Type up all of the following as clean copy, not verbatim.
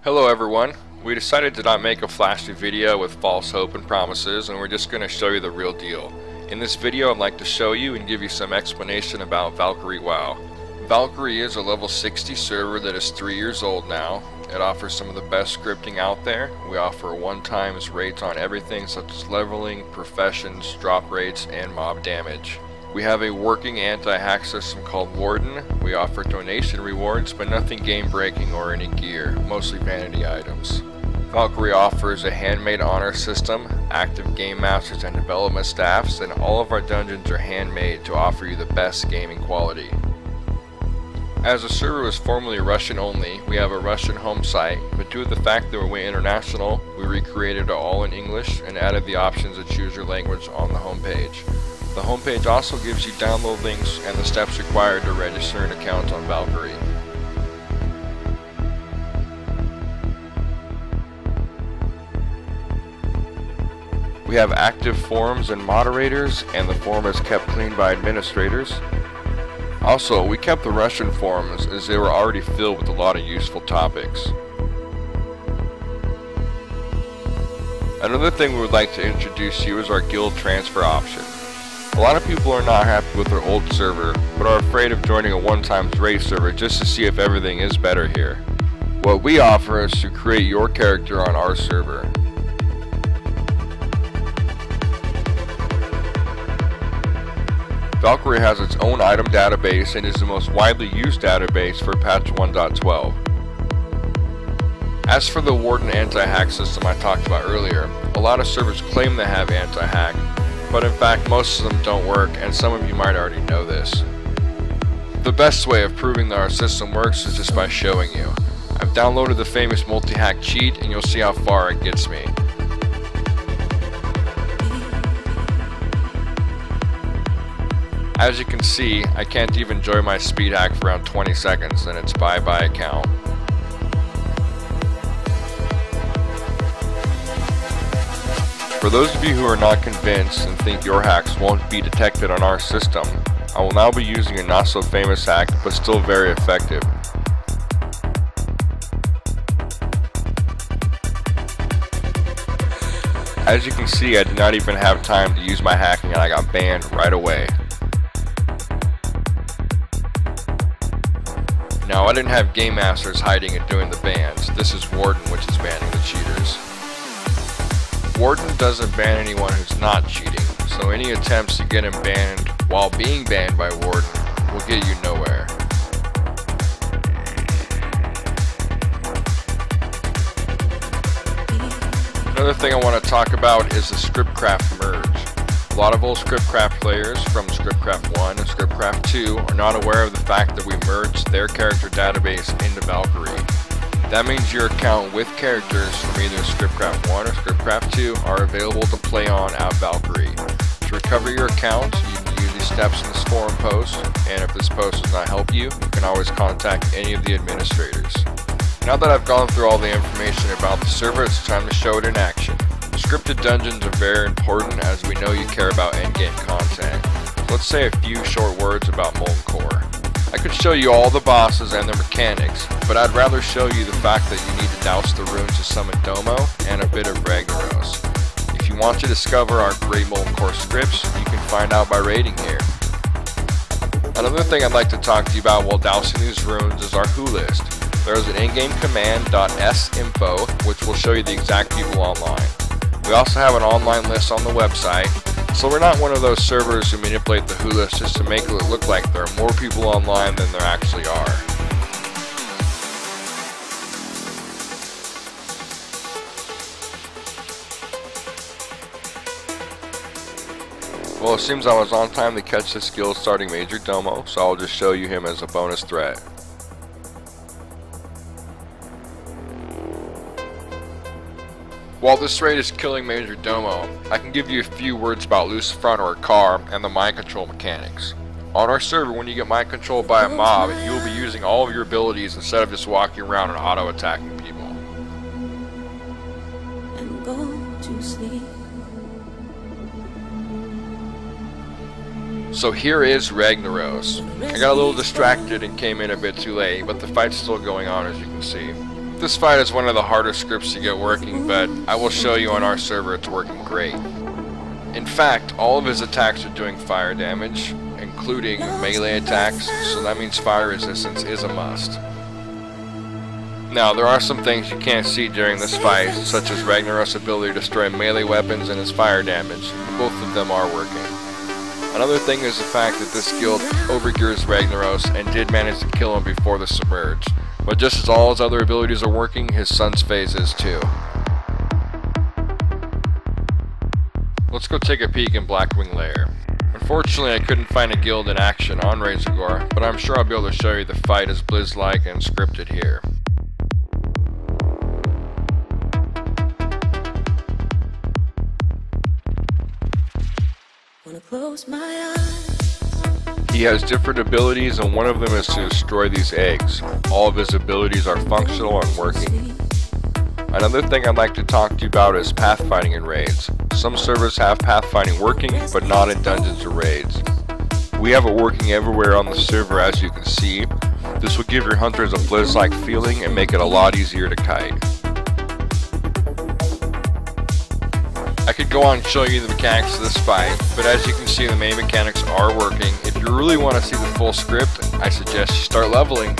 Hello everyone. We decided to not make a flashy video with false hope and promises, and we're just going to show you the real deal. In this video I'd like to show you and give you some explanation about Valkyrie WoW. Valkyrie is a level 60 server that is 3 years old now. It offers some of the best scripting out there. We offer 1x rates on everything such as leveling, professions, drop rates, and mob damage. We have a working anti-hack system called Warden. We offer donation rewards, but nothing game-breaking or any gear, mostly vanity items. Valkyrie offers a handmade honor system, active game masters and development staffs, and all of our dungeons are handmade to offer you the best gaming quality. As the server was formerly Russian only, we have a Russian home site, but due to the fact that we went international, we recreated it all in English and added the options to choose your language on the homepage. The homepage also gives you download links and the steps required to register an account on Valkyrie. We have active forums and moderators, and the forum is kept clean by administrators. Also, we kept the Russian forums as they were already filled with a lot of useful topics. Another thing we would like to introduce you is our guild transfer option. A lot of people are not happy with their old server, but are afraid of joining a 1x raid server just to see if everything is better here. What we offer is to create your character on our server. Valkyrie has its own item database and is the most widely used database for patch 1.12. As for the Warden anti-hack system I talked about earlier, a lot of servers claim they have anti-hack, but in fact most of them don't work, and some of you might already know this. The best way of proving that our system works is just by showing you. I've downloaded the famous multi-hack cheat and you'll see how far it gets me. As you can see, I can't even enjoy my speed hack for around 20 seconds and it's bye-bye account. For those of you who are not convinced and think your hacks won't be detected on our system, I will now be using a not so famous hack but still very effective. As you can see, I did not even have time to use my hacking and I got banned right away. Now I didn't have game masters hiding and doing the bans. This is Warden which is banning the cheaters. Warden doesn't ban anyone who's not cheating, so any attempts to get him banned while being banned by Warden will get you nowhere. Another thing I want to talk about is the Scriptcraft merge. A lot of old Scriptcraft players from Scriptcraft 1 and Scriptcraft 2 are not aware of the fact that we merged their character database into Valkyrie. That means your account with characters from either Scriptcraft 1 or Scriptcraft 2 are available to play on at Valkyrie. To recover your account, you can use these steps in this forum post, and if this post does not help you, you can always contact any of the administrators. Now that I've gone through all the information about the server, it's time to show it in action. Scripted dungeons are very important as we know you care about endgame content. So let's say a few short words about Molten Core. I could show you all the bosses and their mechanics, but I'd rather show you the fact that you need to douse the runes to summon Domo and a bit of Ragnaros. If you want to discover our great Molten Core scripts, you can find out by raiding here. Another thing I'd like to talk to you about while dousing these runes is our who list. There is an in-game command .sinfo which will show you the exact people online. We also have an online list on the website, so we're not one of those servers who manipulate the who list just to make it look like there are more people online than there actually are. Well, it seems I was on time to catch this guild starting Major Domo, so I'll just show you him as a bonus threat. While this raid is killing Major Domo, I can give you a few words about loose front or a car and the mind control mechanics. On our server, when you get mind controlled by a mob, you will be using all of your abilities instead of just walking around and auto-attacking people. And go to sleep. So here is Ragnaros. I got a little distracted and came in a bit too late, but the fight's still going on as you can see. This fight is one of the harder scripts to get working, but I will show you on our server it's working great. In fact, all of his attacks are doing fire damage, including melee attacks, so that means fire resistance is a must. Now, there are some things you can't see during this fight, such as Ragnarok's ability to destroy melee weapons and his fire damage. Both of them are working. Another thing is the fact that this guild overgears Ragnaros and did manage to kill him before the submerge. But just as all his other abilities are working, his sun's phase is too. Let's go take a peek in Blackwing Lair. Unfortunately, I couldn't find a guild in action on Razorgore, but I'm sure I'll be able to show you the fight as Blizz-like and scripted here. Wanna close my eyes. He has different abilities, and one of them is to destroy these eggs. All of his abilities are functional and working. Another thing I'd like to talk to you about is pathfinding in raids. Some servers have pathfinding working, but not in dungeons or raids. We have it working everywhere on the server, as you can see. This will give your hunters a Blizz-like feeling and make it a lot easier to kite. I could go on and show you the mechanics of this fight, but as you can see, the main mechanics are working. If you really want to see the full script, I suggest you start leveling.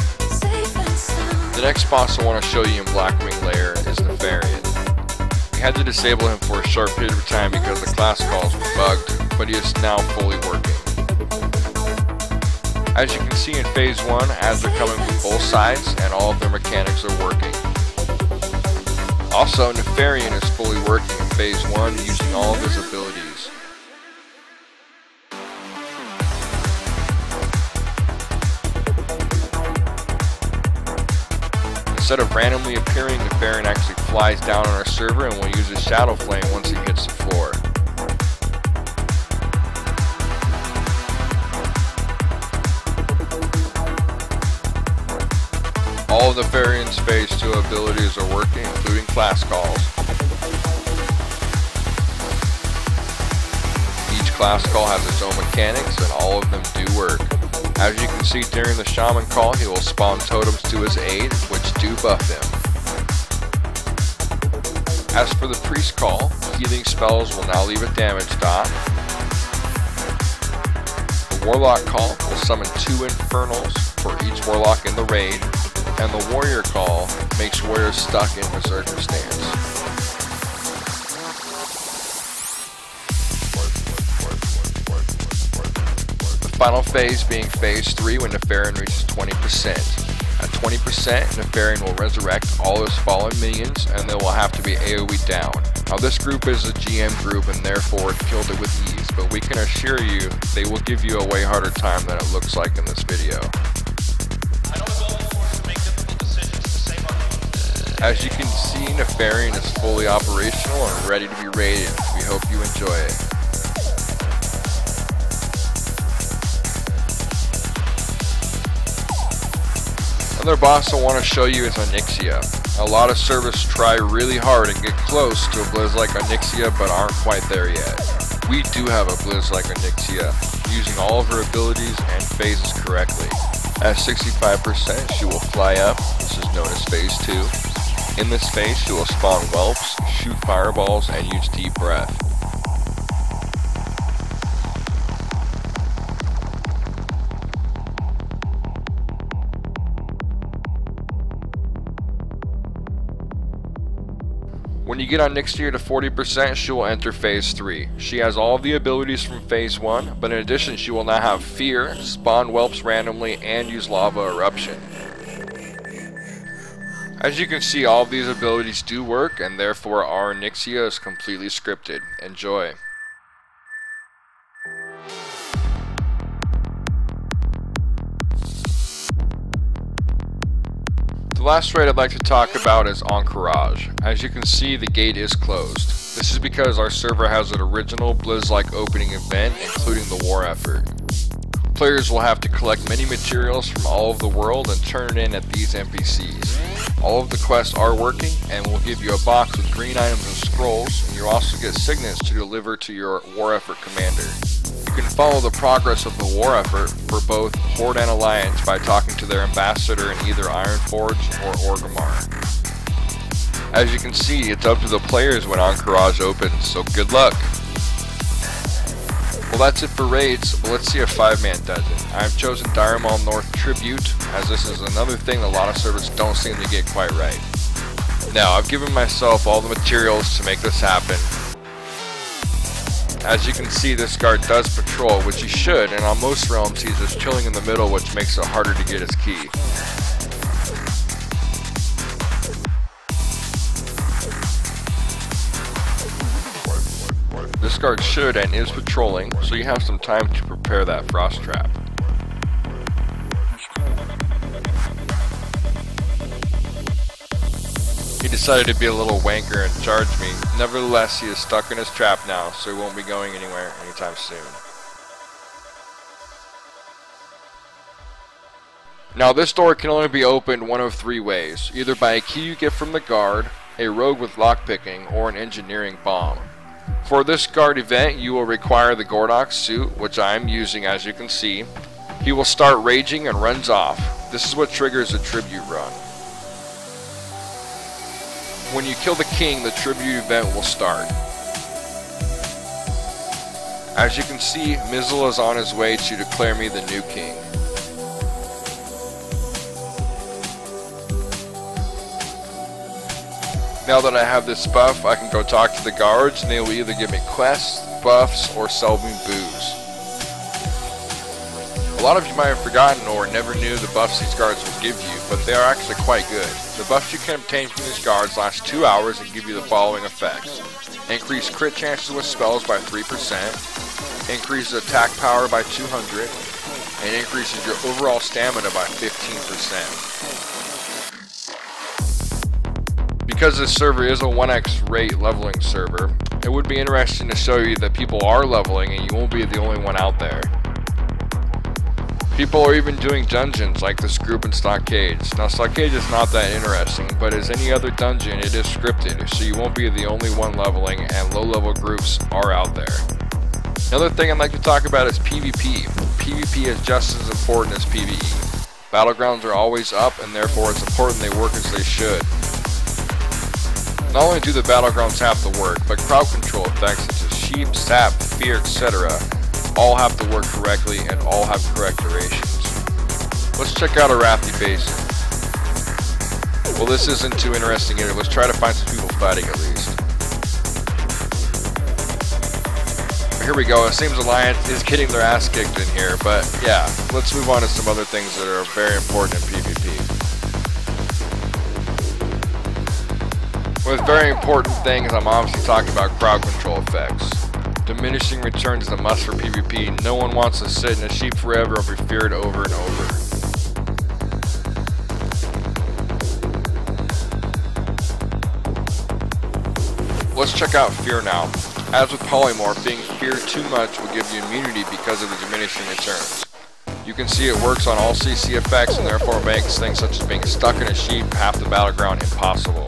The next boss I want to show you in Blackwing Lair is Nefarian. We had to disable him for a short period of time because the class calls were bugged, but he is now fully working. As you can see in Phase 1, ads are coming from both sides and all of their mechanics are working. Also, Nefarian is fully working in Phase 1 using all of his abilities. Instead of randomly appearing, Nefarian actually flies down on our server and will use his Shadow Flame once he hits the floor. All of Nefarian's Phase 2 abilities are working, including class calls. Each class call has its own mechanics and all of them do work. As you can see during the Shaman call, he will spawn totems to his aid, which do buff him. As for the Priest call, healing spells will now leave a damage dot. The Warlock call will summon 2 Infernals for each Warlock in the raid, and the Warrior call makes warriors stuck in Berserker stance. The final phase being Phase 3 when Nefarian reaches 20%. At 20%, Nefarian will resurrect all his fallen minions and they will have to be AoE down. Now this group is a GM group and therefore it killed it with ease, but we can assure you they will give you a way harder time than it looks like in this video. As you can see, Nefarian is fully operational and ready to be raided. We hope you enjoy it. Another boss I want to show you is Onyxia. A lot of servers try really hard and get close to a Blizz like Onyxia but aren't quite there yet. We do have a Blizz like Onyxia, using all of her abilities and phases correctly. At 65%, she will fly up. This is known as Phase 2. In this phase, she will spawn whelps, shoot fireballs, and use deep breath. When you get on Onyxia to 40%, she will enter Phase 3. She has all of the abilities from Phase 1, but in addition she will now have Fear, spawn whelps randomly, and use Lava Eruption. As you can see, all of these abilities do work, and therefore our Onyxia is completely scripted. Enjoy! The last raid I'd like to talk about is Encourage. As you can see, the gate is closed. This is because our server has an original Blizz-like opening event, including the war effort. Players will have to collect many materials from all over the world and turn it in at these NPCs. All of the quests are working and will give you a box with green items and scrolls, and you'll also get signets to deliver to your war effort commander. You can follow the progress of the war effort for both Horde and Alliance by talking to their ambassador in either Ironforge or Orgrimmar. As you can see, it's up to the players when Encourage opens, so good luck. Well, that's it for raids, but let's see a 5-man dungeon. I've chosen Dire Maul North Tribute, as this is another thing a lot of servers don't seem to get quite right. Now, I've given myself all the materials to make this happen. As you can see, this guard does patrol, which he should, and on most realms he's just chilling in the middle, which makes it harder to get his key. This guard should and is patrolling, so you have some time to prepare that frost trap. He decided to be a little wanker and charge me. Nevertheless, he is stuck in his trap now, so he won't be going anywhere anytime soon. Now, this door can only be opened one of 3 ways, either by a key you get from the guard, a rogue with lockpicking, or an engineering bomb. For this guard event, you will require the Gordok suit, which I am using as you can see. He will start raging and runs off. This is what triggers a tribute run. When you kill the king, the tribute event will start. As you can see, Mizzle is on his way to declare me the new king. Now that I have this buff, I can go talk to the guards and they will either give me quests, buffs, or sell me booze. A lot of you might have forgotten or never knew the buffs these guards will give you, but they are actually quite good. The buffs you can obtain from these guards last 2 hours and give you the following effects. Increase crit chances with spells by 3%, increases attack power by 200, and increases your overall stamina by 15%. Because this server is a 1x rate leveling server, it would be interesting to show you that people are leveling and you won't be the only one out there. People are even doing dungeons like this group in Stockades. Now Stockades is not that interesting, but as any other dungeon it is scripted, so you won't be the only one leveling and low level groups are out there. Another thing I'd like to talk about is PvP. PvP is just as important as PvE. Battlegrounds are always up and therefore it's important they work as they should. Not only do the battlegrounds have to work, but crowd control effects such as sheep, sap, fear, etc. all have to work correctly and all have correct durations. Let's check out a Wrathy Basin. Well, this isn't too interesting either. Let's try to find some people fighting at least. Here we go. It seems Alliance is getting their ass kicked in here, but yeah, let's move on to some other things that are very important in PvP. With very important things, I'm obviously talking about crowd control effects. Diminishing returns is a must for PvP. No one wants to sit in a sheep forever or be feared over and over. Let's check out Fear now. As with Polymorph, being feared too much will give you immunity because of the diminishing returns. You can see it works on all CC effects and therefore makes things such as being stuck in a sheep half the battleground impossible.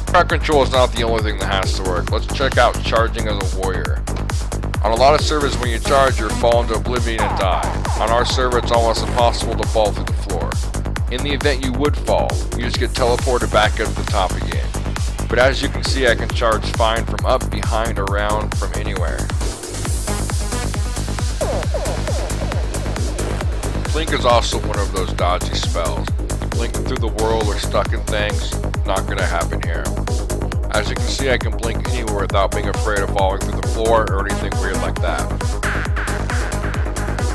Crowd control is not the only thing that has to work. Let's check out charging as a warrior. On a lot of servers, when you charge, you'll fall into oblivion and die. On our server, it's almost impossible to fall through the floor. In the event you would fall, you just get teleported back up to the top again. But as you can see, I can charge fine from up, behind, around, from anywhere. Blink is also one of those dodgy spells. Blinking through the world or stuck in things, not gonna happen here. As you can see, I can blink anywhere without being afraid of falling through the floor or anything weird like that.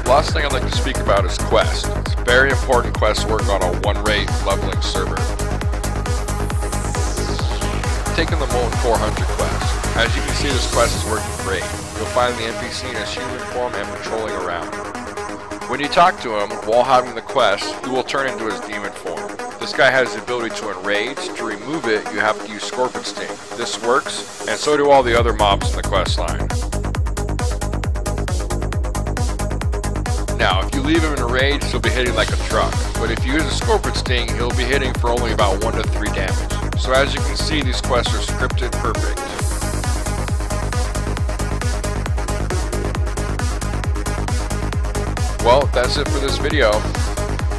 The last thing I'd like to speak about is quests. It's very important quests work on a 1-rate leveling server. Taking the Molten 400 quest. As you can see, this quest is working great. You'll find the NPC in his human form and patrolling around. When you talk to him while having the quest, he will turn into his demon form. This guy has the ability to enrage. To remove it, you have to use Scorpion Sting. This works, and so do all the other mobs in the quest line. Now, if you leave him in a rage, he'll be hitting like a truck. But if you use a Scorpion Sting, he'll be hitting for only about 1 to 3 damage. So as you can see, these quests are scripted perfect. Well, that's it for this video.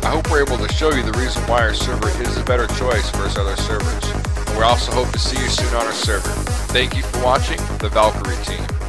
I hope we're able to show you the reason why our server is a better choice versus other servers. And we also hope to see you soon on our server. Thank you for watching the Valkyrie Team.